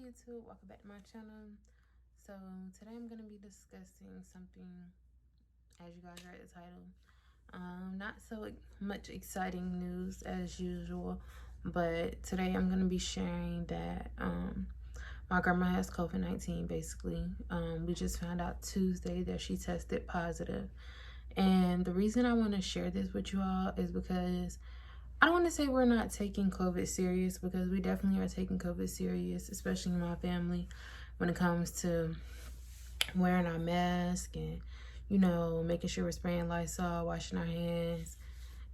YouTube, welcome back to my channel. So today I'm going to be discussing something, as you guys read the title, not so much exciting news as usual, but today I'm going to be sharing that my grandma has COVID-19 basically. We just found out Tuesday that she tested positive, and the reason I want to share this with you all is because I don't want to say we're not taking COVID serious, because we definitely are taking COVID serious, especially in my family, when it comes to wearing our mask and, making sure we're spraying Lysol, washing our hands,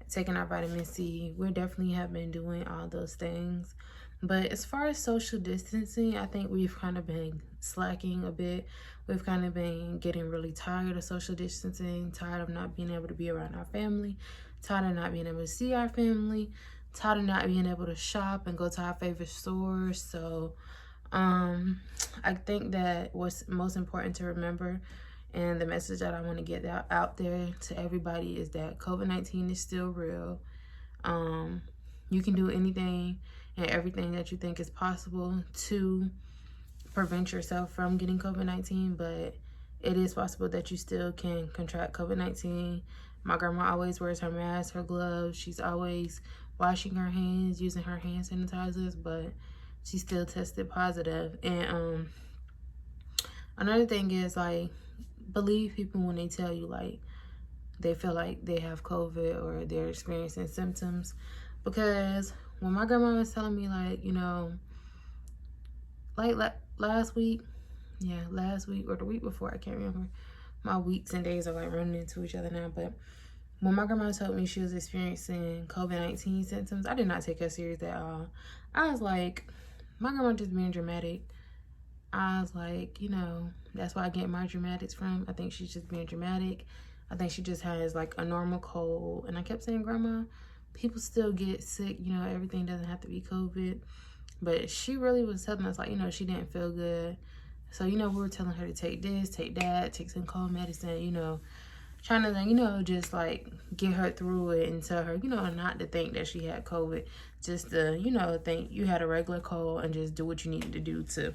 taking our vitamin C. We definitely have been doing all those things. But as far as social distancing, I think we've kind of been slacking a bit. We've kind of been getting really tired of social distancing, tired of not being able to be around our family, tired of not being able to see our family, tired of not being able to shop and go to our favorite stores. So I think that what's most important to remember, and the message that I want to get out there to everybody, is that COVID-19 is still real. You can do anything and everything that you think is possible to prevent yourself from getting COVID-19, but it is possible that you still can contract COVID-19. My grandma always wears her mask, her gloves. She's always washing her hands, using her hand sanitizers, but she still tested positive. And another thing is, like, believe people when they tell you, like, they feel like they have COVID or they're experiencing symptoms. Because when my grandma was telling me, like, last week or the week before, I can't remember. My weeks and days are like running into each other now. But when my grandma told me she was experiencing COVID-19 symptoms, I did not take her serious at all. I was like, my grandma just being dramatic. I was like, that's where I get my dramatics from. I think she's just being dramatic. I think she just has like a normal cold. And I kept saying, Grandma, people still get sick. Everything doesn't have to be COVID. But she really was telling us, like, she didn't feel good. So, we were telling her to take this, take that, take some cold medicine, trying to, just like get her through it and tell her, not to think that she had COVID. Just to, think you had a regular cold and just do what you needed to do to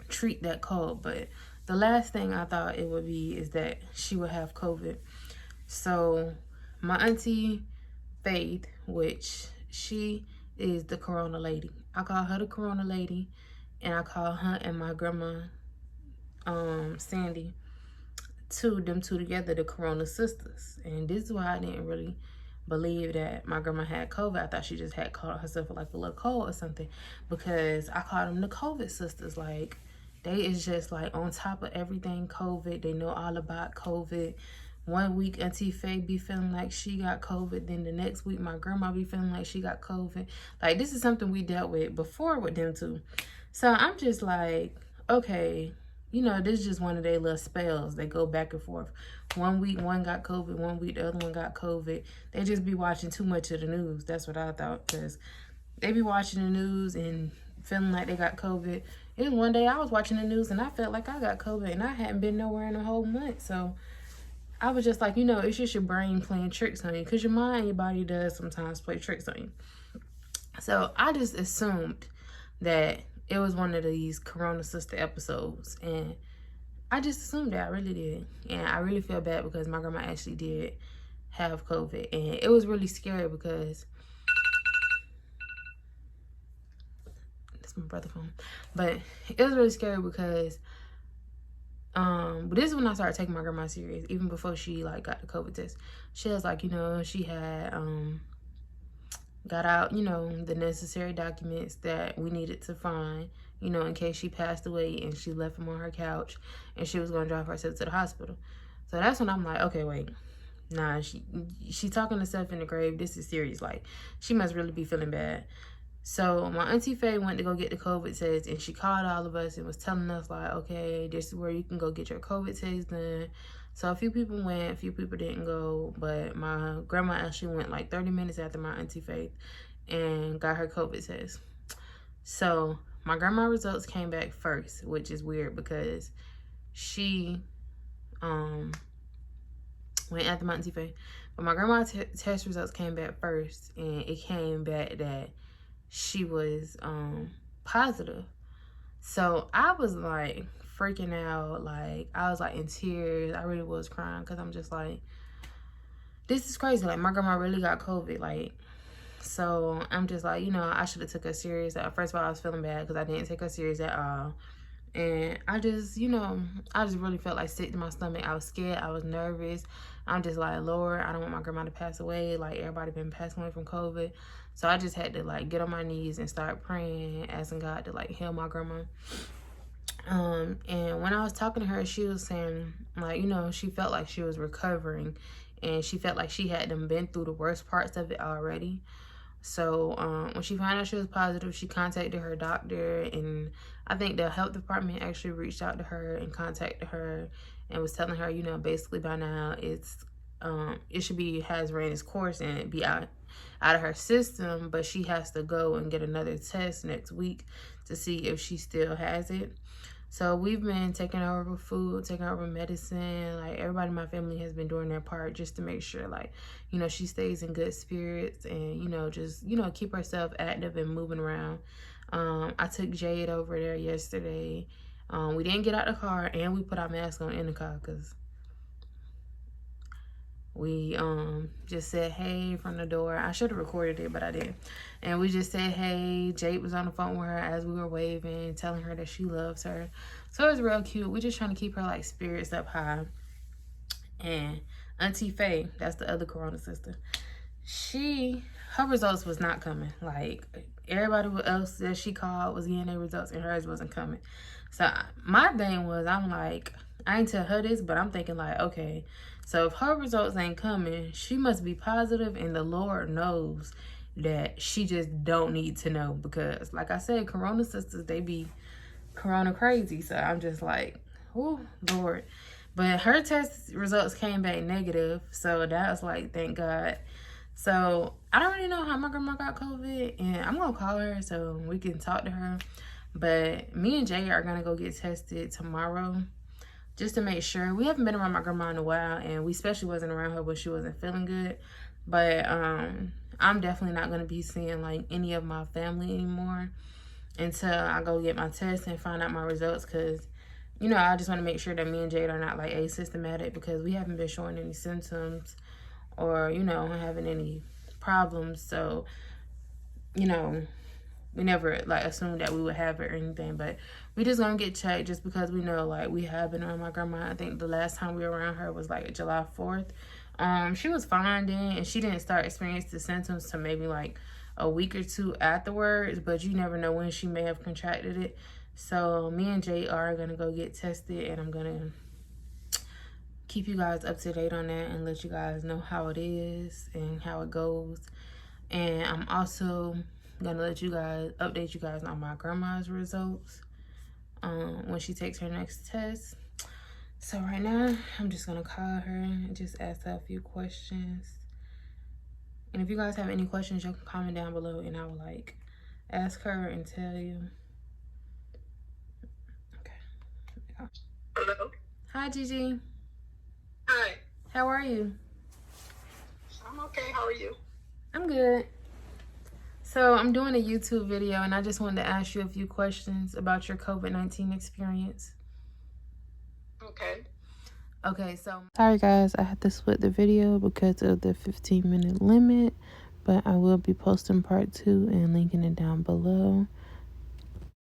treat that cold. But the last thing I thought it would be is that she would have COVID. So my auntie Faith, which she is the Corona lady, I call her the Corona lady, and I call her and my grandma Sandy, them two together, the Corona sisters. And this is why I didn't really believe that my grandma had COVID. I thought she just had caught herself like a little cold or something, because I called them the COVID sisters. Like, they is just like on top of everything COVID. They know all about COVID. One week Auntie Faye be feeling like she got COVID, then the next week my grandma be feeling like she got COVID. Like, this is something we dealt with before with them too. So I'm just like, okay, this is just one of their little spells. They go back and forth. One week one got COVID, one week the other one got COVID. They just be watching too much of the news. That's what I thought, because they be watching the news and feeling like they got COVID. It was one day I was watching the news and I felt like I got COVID, and I hadn't been nowhere in a whole month. So I was just like, it's just your brain playing tricks on you, because your mind and your body does sometimes play tricks on you. So I just assumed that it was one of these Corona sister episodes, and I just assumed that. I really did. And I really feel bad because my grandma actually did have COVID, and it was really scary because that's my brother's phone. But it was really scary because but this is when I started taking my grandma serious, even before she like got the COVID test. She was like, she had got out, the necessary documents that we needed to find, in case she passed away and she left them on her couch and she was going to drive herself to the hospital. So that's when I'm like, okay, wait, nah, she talking herself in the grave. This is serious. Like, she must really be feeling bad. So my auntie Faye went to go get the COVID test, and she called all of us and was telling us, like, okay, this is where you can go get your COVID test done. So a few people went, a few people didn't go, but my grandma actually went like 30 minutes after my auntie Faith and got her COVID test. So my grandma results came back first, which is weird because she went after my auntie Faith. But my grandma's test results came back first, and it came back that she was positive. So I was like freaking out. Like, I was like in tears. I really was crying because I'm just like, this is crazy. Like, my grandma really got COVID. Like, so I'm just like, I should have took her serious. First of all, I was feeling bad because I didn't take her serious at all. And I just, I just really felt like sick to my stomach. I was scared. I was nervous. I'm just like, Lord, I don't want my grandma to pass away. Like, everybody been passing away from COVID. So I just had to, like, get on my knees and start praying, asking God to, like, heal my grandma. And when I was talking to her, she was saying, like, she felt like she was recovering. And she felt like she had been through the worst parts of it already. So when she found out she was positive, she contacted her doctor, and I think the health department actually reached out to her and contacted her and was telling her, basically by now it has ran its course and be out of her system, but she has to go and get another test next week to see if she still has it. So we've been taking over food, taking over medicine. Like, everybody in my family has been doing their part just to make sure, like, she stays in good spirits and, just, keep herself active and moving around. I took Jade over there yesterday. We didn't get out the car, and we put our mask on in the car because we just said hey from the door. I should have recorded it, but I didn't. And we just said hey. Jade was on the phone with her as we were waving, telling her that she loves her. So it was real cute. We're just trying to keep her, like, spirits up high. And Auntie Faye, that's the other Corona sister, her results was not coming. Like, everybody else that she called was getting their results, and hers wasn't coming. So my thing was, I'm like, I ain't tell her this, but I'm thinking, like, okay, so if her results ain't coming, she must be positive, and the Lord knows that she just don't need to know, because, like I said, Corona sisters, they be Corona crazy. So I'm just like, oh, Lord. But her test results came back negative, so that was like, thank God. So I don't really know how my grandma got COVID, and I'm gonna call her so we can talk to her. But me and Jay are gonna go get tested tomorrow just to make sure. We haven't been around my grandma in a while, and we especially wasn't around her when she wasn't feeling good. But I'm definitely not gonna be seeing, like, any of my family anymore until I go get my test and find out my results, because I just want to make sure that me and Jade are not, like, asymptomatic, because we haven't been showing any symptoms or having any problems. So we never, like, assumed that we would have it or anything, but we just gonna get checked just because we know, like, we have been around my grandma. I think the last time we were around her was like July 4th. She was fine then, and she didn't start experiencing the symptoms till maybe like a week or two afterwards, but you never know when she may have contracted it. So me and Jay are gonna go get tested, and I'm gonna keep you guys up to date on that and let you guys know how it is and how it goes. And I'm also gonna update you guys on my grandma's results when she takes her next test. So right now, I'm just gonna call her and just ask her a few questions. And if you guys have any questions, you can comment down below, and I will, like, ask her and tell you. Okay. Hello. Hi, Gigi. Hi. How are you? I'm okay. How are you? I'm good. So I'm doing a YouTube video, and I just wanted to ask you a few questions about your COVID-19 experience. Okay. Okay, so sorry guys, I had to split the video because of the 15-minute limit, but I will be posting part 2 and linking it down below.